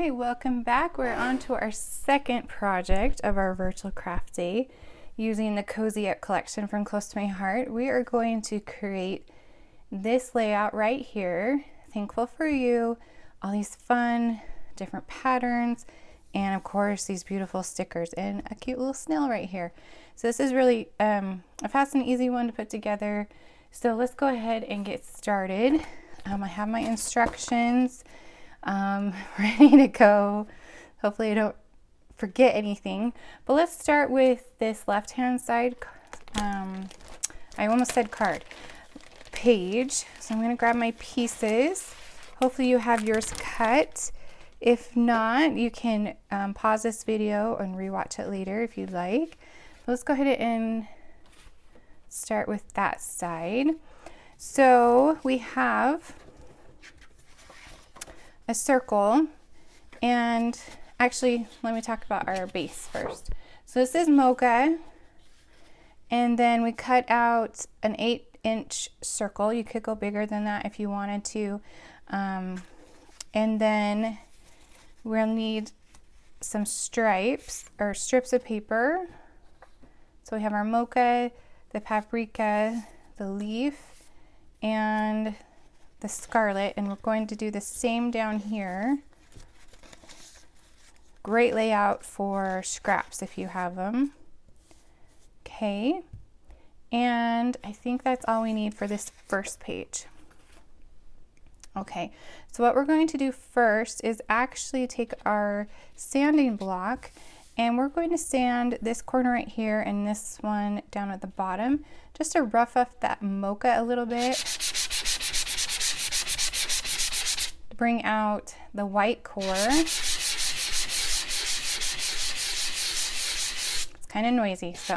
right, welcome back. We're on to our second project of our virtual craft day using the Cozy Up collection from Close to My Heart. We are going to create this layout right here. Thankful for you, all these fun different patterns, and of course these beautiful stickers and a cute little snail right here. So this is really a fast and easy one to put together. So let's go ahead and get started. I have my instructions ready to go. Hopefully I don't forget anything, but let's start with this left hand side. I almost said card page, so I'm going to grab my pieces. Hopefully you have yours cut. If not, you can pause this video and rewatch it later if you'd like. But let's go ahead and start with that side. So we have a circle, and actually let me talk about our base first. So this is Mocha, and then we cut out an 8-inch circle. You could go bigger than that if you wanted to, and then we'll need some stripes or strips of paper. So we have our Mocha, the paprika, the leaf, and the scarlet, and we're going to do the same down here. Great layout for scraps if you have them. Okay, and I think that's all we need for this first page. Okay, so what we're going to do first is actually take our sanding block, and we're going to sand this corner right here and this one down at the bottom, just to rough up that Mocha a little bit. Bring out the white core. It's kind of noisy, so.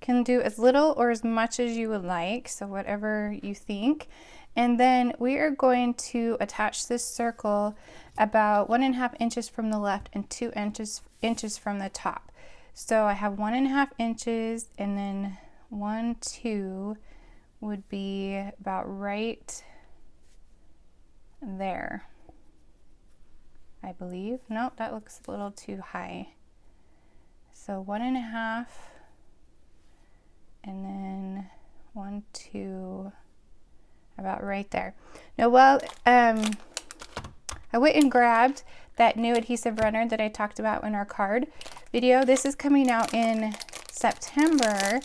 Can do as little or as much as you would like, so whatever you think. And then we are going to attach this circle about 1.5 inches from the left and 2 inches from the top. So I have 1.5 inches, and then 1, 2 would be about right there, I believe. Nope, that looks a little too high. So 1.5, and then 1, 2, about right there. Now, well, I went and grabbed that new adhesive runner that I talked about in our card video. This is coming out in September,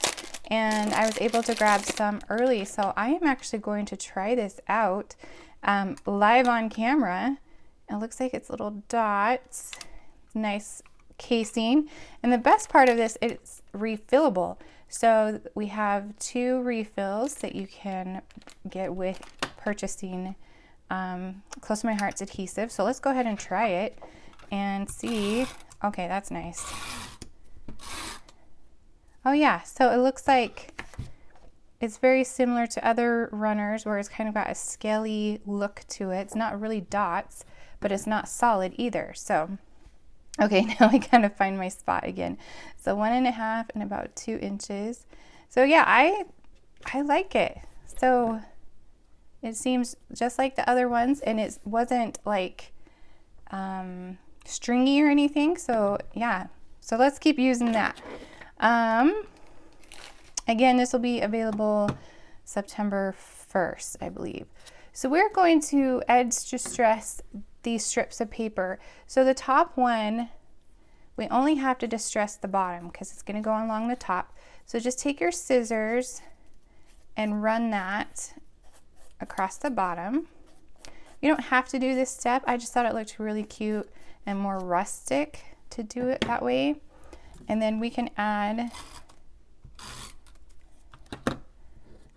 and I was able to grab some early, so I am actually going to try this out live on camera. It looks like it's little dots. Nice casing, and the best part of this, it's refillable. So we have 2 refills that you can get with purchasing Close to My Heart's adhesive. So let's go ahead and try it and see. Okay, that's nice. Oh yeah, so it looks like it's very similar to other runners where it's kind of got a scaly look to it. It's not really dots, but it's not solid either. So, okay, now I kind of find my spot again. So 1.5 and about 2 inches. So yeah, I like it. So it seems just like the other ones, and it wasn't like stringy or anything. So yeah, so let's keep using that. Again, this will be available September 1st, I believe. So we're going to edge distress these strips of paper. So the top one, we only have to distress the bottom because it's going to go along the top. So just take your scissors and run that across the bottom. You don't have to do this step. I just thought it looked really cute and more rustic to do it that way. And then we can add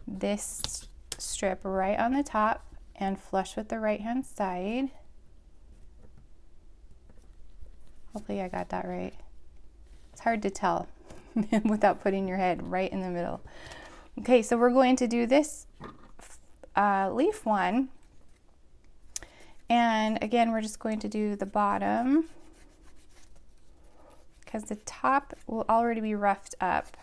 this strip right on the top and flush with the right hand side. Hopefully I got that right. It's hard to tell without putting your head right in the middle. Okay, so we're going to do this leaf one, and again we're just going to do the bottom because the top will already be roughed up.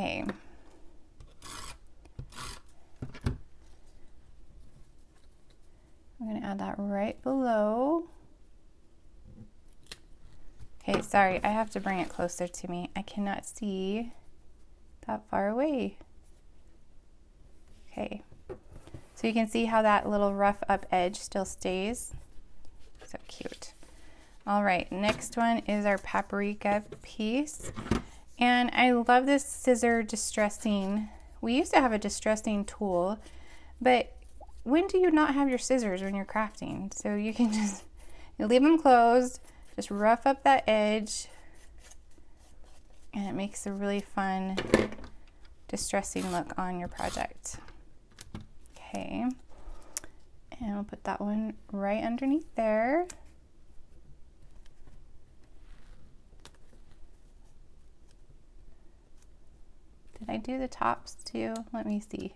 Okay. I'm going to add that right below. Okay, sorry, I have to bring it closer to me. I cannot see that far away. Okay, so you can see how that little rough up edge still stays. So cute. All right, next one is our paprika piece. And I love this scissor distressing. We used to have a distressing tool, but when do you not have your scissors when you're crafting? So you can just leave them closed, just rough up that edge, and it makes a really fun distressing look on your project. Okay, and we'll put that one right underneath there. Did I do the tops too? Let me see.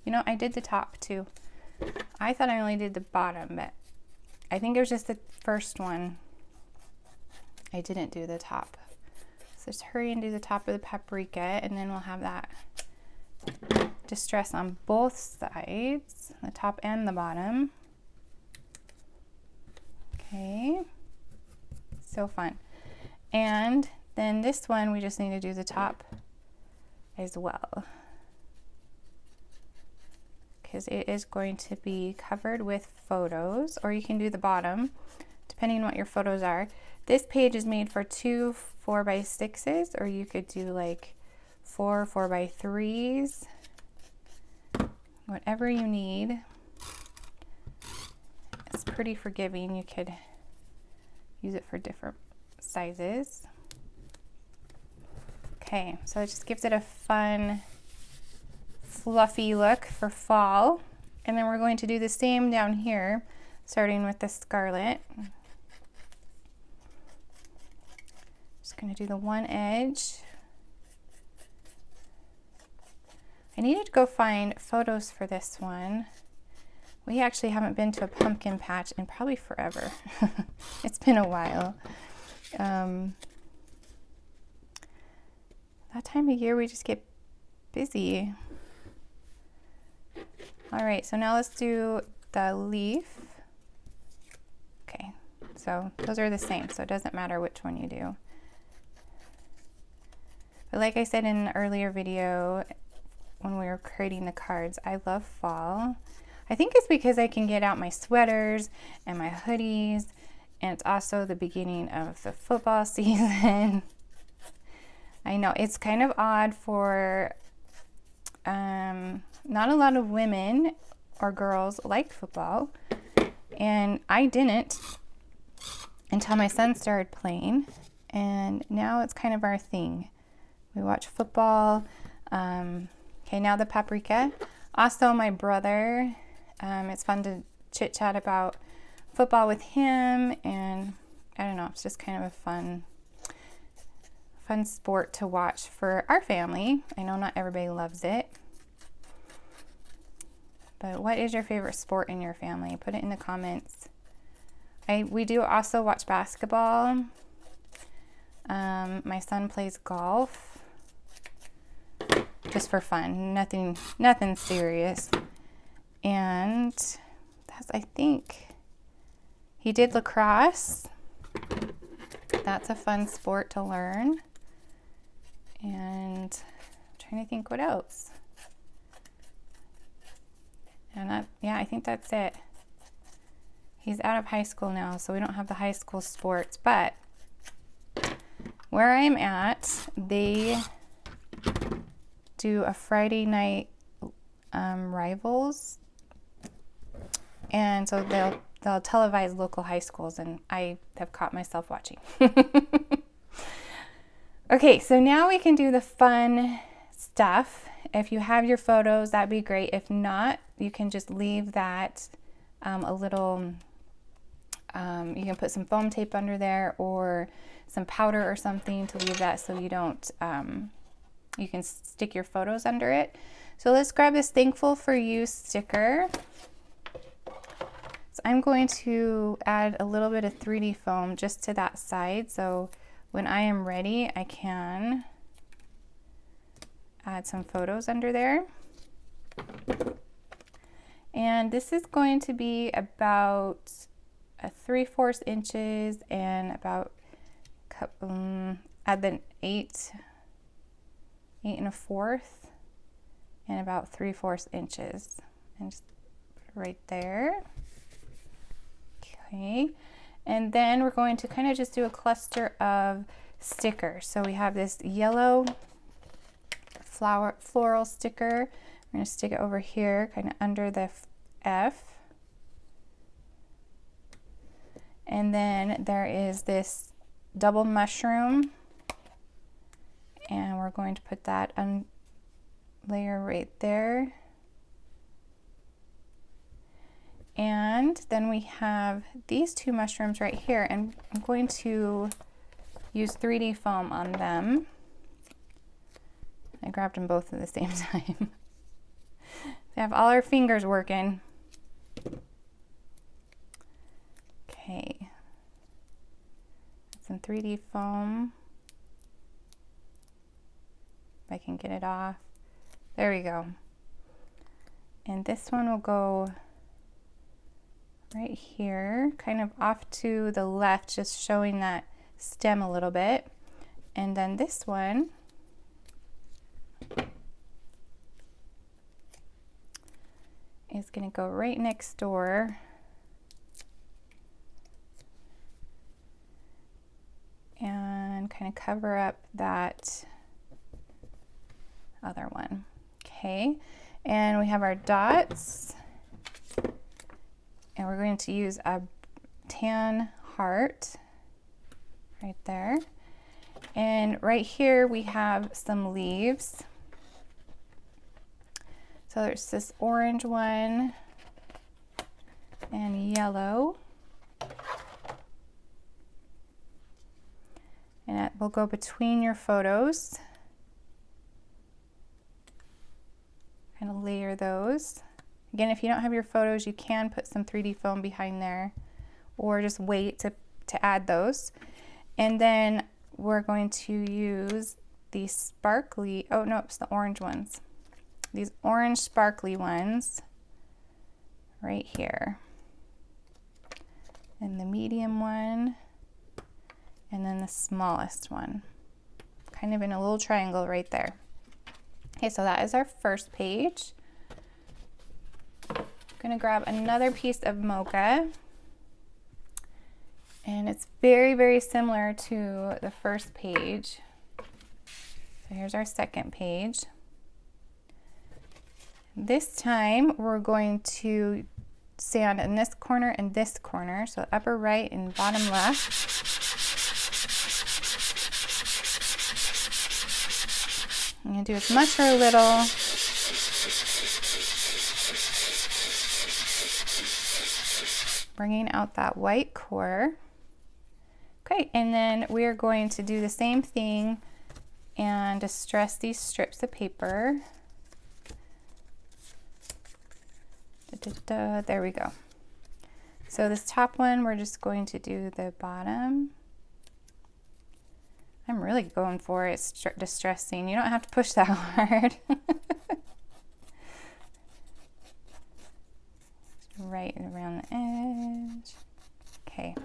You know, I did the top too. I thought I only did the bottom, but I think it was just the first one. I didn't do the top. So just hurry and do the top of the paprika, and then we'll have that distress on both sides, the top and the bottom. Okay, so fun. And then this one, we just need to do the top as well, because it is going to be covered with photos, or you can do the bottom depending on what your photos are. This page is made for 2 4x6s, or you could do like 4 4x3s, whatever you need. It's pretty forgiving. You could use it for different sizes. Okay, so it just gives it a fun, fluffy look for fall. And then we're going to do the same down here, starting with the scarlet. Just going to do the one edge. I needed to go find photos for this one. We actually haven't been to a pumpkin patch in probably forever. It's been a while. That time of year we just get busy. All right, so now let's do the leaf. Okay, so those are the same, so it doesn't matter which one you do. But like I said in an earlier video when we were creating the cards, I love fall. I think it's because I can get out my sweaters and my hoodies, and it's also the beginning of the football season. I know it's kind of odd for not a lot of women or girls like football, and I didn't until my son started playing, and now it's kind of our thing. We watch football. Okay, now the paprika. Also, my brother, it's fun to chit chat about football with him, and I don't know, it's just kind of a fun sport to watch for our family. I know not everybody loves it, but what is your favorite sport in your family? Put it in the comments. We do also watch basketball. My son plays golf just for fun, nothing serious. And that's, I think, he did lacrosse. That's a fun sport to learn. And I'm trying to think what else. And yeah, I think that's it. He's out of high school now, so we don't have the high school sports, but where I'm at, they do a Friday night rivals, and so they'll televise local high schools, and I have caught myself watching. Okay, so now we can do the fun stuff. If you have your photos, that'd be great. If not, you can just leave that a little, you can put some foam tape under there or some powder or something to leave that so you don't, you can stick your photos under it. So let's grab this Thankful for You sticker. So I'm going to add a little bit of 3D foam just to that side, so when I am ready, I can add some photos under there. And this is going to be about 3/4 inches and about add then 8 1/4 and about 3/4 inches, and just put it right there. Okay, and then we're going to kind of just do a cluster of stickers. So we have this yellow floral sticker. We're going to stick it over here, kind of under the F. And then there is this double mushroom, and we're going to put that on layer right there. And then we have these two mushrooms right here, and I'm going to use 3D foam on them. I grabbed them both at the same time. We have all our fingers working. Okay. Some 3D foam. If I can get it off. There we go. And this one will go right here, kind of off to the left, just showing that stem a little bit. And then this one is going to go right next door. And kind of cover up that other one. Okay, and we have our dots, and we're going to use a tan heart right there. And right here we have some leaves. So there's this orange one and yellow. And it will go between your photos. Kind of layer those. Again, if you don't have your photos, you can put some 3D foam behind there, or just wait to add those. And then we're going to use these sparkly, oh no, it's the orange ones. These orange sparkly ones right here. And the medium one, and then the smallest one, kind of in a little triangle right there. Okay, so that is our first page. I'm gonna grab another piece of Mocha, and it's very, very similar to the first page. So here's our second page. This time we're going to sand in this corner and this corner, so upper right and bottom left. I'm going to do as much or a little. Bringing out that white core. Okay, and then we are going to do the same thing and distress these strips of paper. There we go. So this top one, we're just going to do the bottom. I'm really going for it. It's distressing. You don't have to push that hard. Right around the edge. Okay.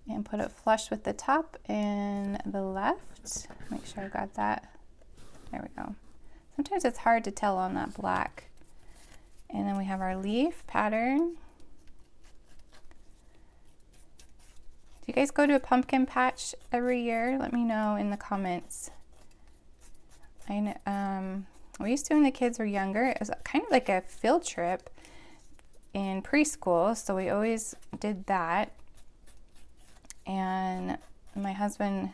And put it flush with the top and the left. Make sure I got that. There we go. Sometimes it's hard to tell on that black. And then we have our leaf pattern. Do you guys go to a pumpkin patch every year? Let me know in the comments. I know, we used to when the kids were younger. It was kind of like a field trip in preschool, so we always did that. And my husband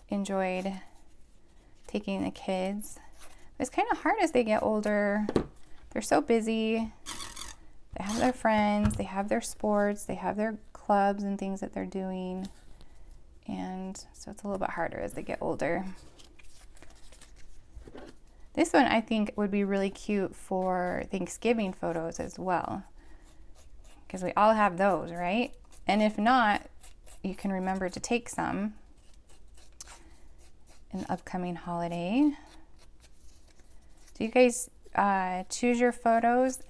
enjoyed taking the kids. It's kind of hard as they get older. They're so busy. They have their friends, they have their sports, they have their clubs and things that they're doing. And so it's a little bit harder as they get older. This one I think would be really cute for Thanksgiving photos as well, because we all have those, right? And if not, you can remember to take some in the upcoming holiday. Do you guys choose your photos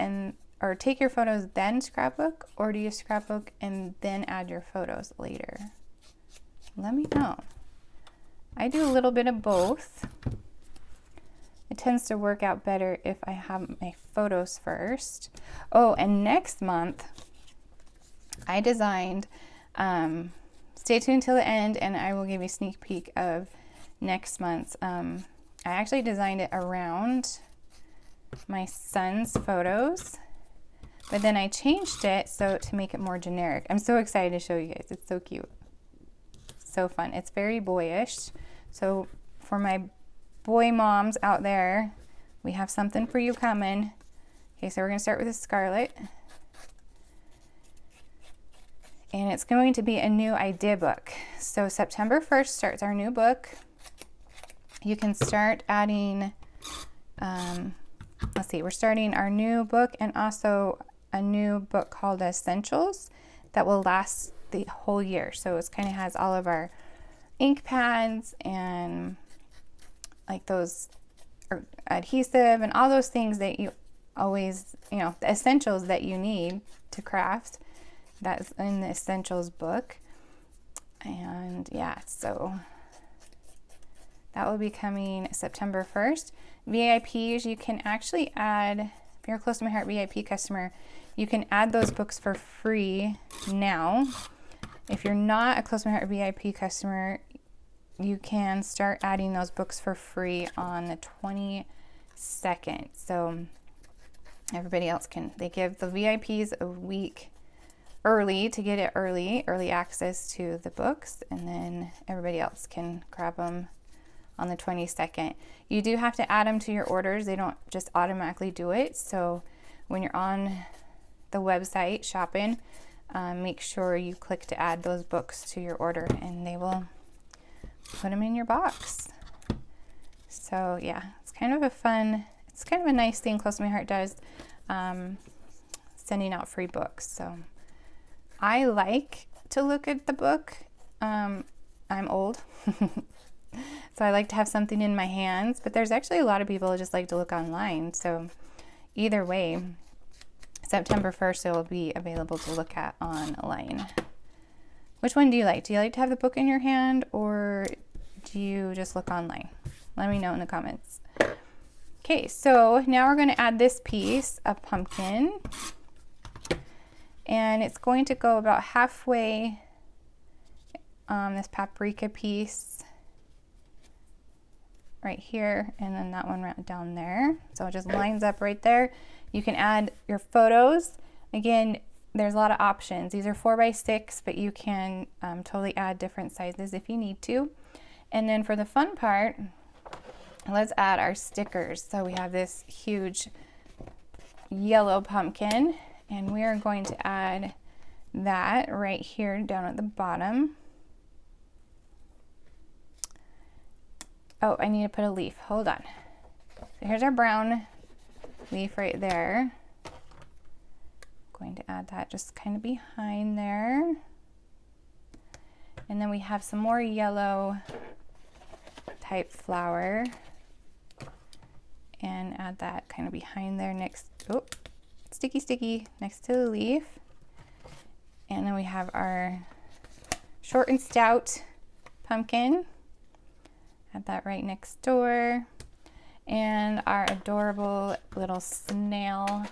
or take your photos then scrapbook, or do you scrapbook and then add your photos later? Let me know. I do a little bit of both. It tends to work out better if I have my photos first. Oh, and next month I designed, stay tuned till the end and I will give you a sneak peek of next month's. I actually designed it around my son's photos, but then I changed it so to make it more generic. I'm so excited to show you guys. It's so cute. So fun. It's very boyish. So for my boy moms out there, we have something for you coming. Okay, so we're going to start with the Scarlet. And it's going to be a new idea book. So September 1st starts our new book. You can start adding, let's see, we're starting our new book and also a new book called Essentials that will last the whole year. So it kind of has all of our ink pads and like those adhesive and all those things that you always, the essentials that you need to craft. That's in the Essentials book. And yeah, so that will be coming September 1st. VIPs, you can actually add, if you're a Close to My Heart VIP customer, you can add those books for free now. If you're not a Close to My Heart VIP customer, you can start adding those books for free on the 22nd. So everybody else they give the VIPs a week early to get it early access to the books, and then everybody else can grab them on the 22nd. You do have to add them to your orders. They don't just automatically do it. So when you're on the website shopping, make sure you click to add those books to your order and they will put them in your box. So yeah, it's kind of a nice thing Close to My Heart does, sending out free books. So I like to look at the book. I'm old, so I like to have something in my hands, but there's actually a lot of people who just like to look online. So either way, September 1st it will be available to look at online. Which one do you like? Do you like to have the book in your hand, or do you just look online? Let me know in the comments. Okay, so now we're going to add this piece, a pumpkin. And it's going to go about halfway on this paprika piece right here, and then that one right down there. So it just lines up right there. You can add your photos. Again, there's a lot of options. These are 4x6, but you can totally add different sizes if you need to. And then for the fun part, let's add our stickers. So we have this huge yellow pumpkin, and we are going to add that right here down at the bottom. Oh, I need to put a leaf. Hold on. So here's our brown leaf right there. Going to add that just kind of behind there. And then we have some more yellow type flower, and add that kind of behind there next, oh, sticky, next to the leaf. And then we have our short and stout pumpkin. Add that right next door. And our adorable little snail.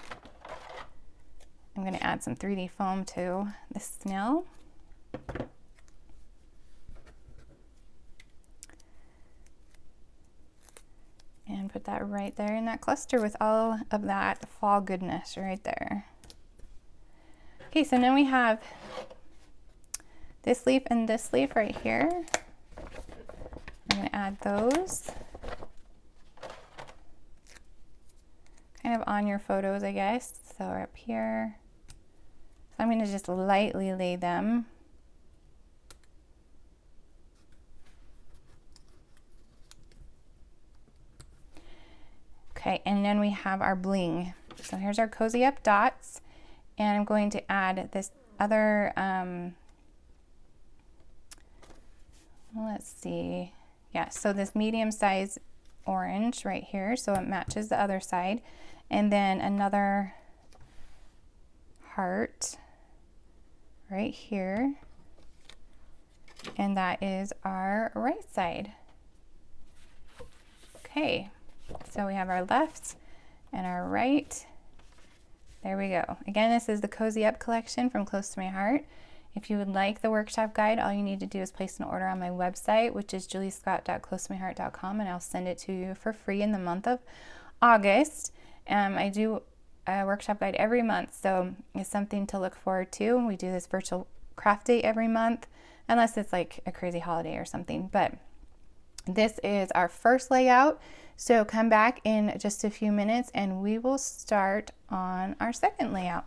I'm going to add some 3D foam to the snail. And put that right there in that cluster with all of that fall goodness right there. Okay, so now we have this leaf and this leaf right here. I'm going to add those. Kind of on your photos, I guess. So we're up here. So I'm going to just lightly lay them. Okay, and then we have our bling. So here's our Cozy Up dots, and I'm going to add this other, let's see, yeah, so this medium size orange right here, so it matches the other side, and then another heart right here, and that is our right side. Okay, so we have our left and our right. There we go. Again, this is the Cozy Up collection from Close to My Heart. If you would like the workshop guide, all you need to do is place an order on my website, which is juliescott.closetomyheart.com, and I'll send it to you for free in the month of August. I do a workshop guide every month, so it's something to look forward to. We do this virtual craft day every month, unless it's like a crazy holiday or something. But this is our first layout, so come back in just a few minutes and we will start on our second layout.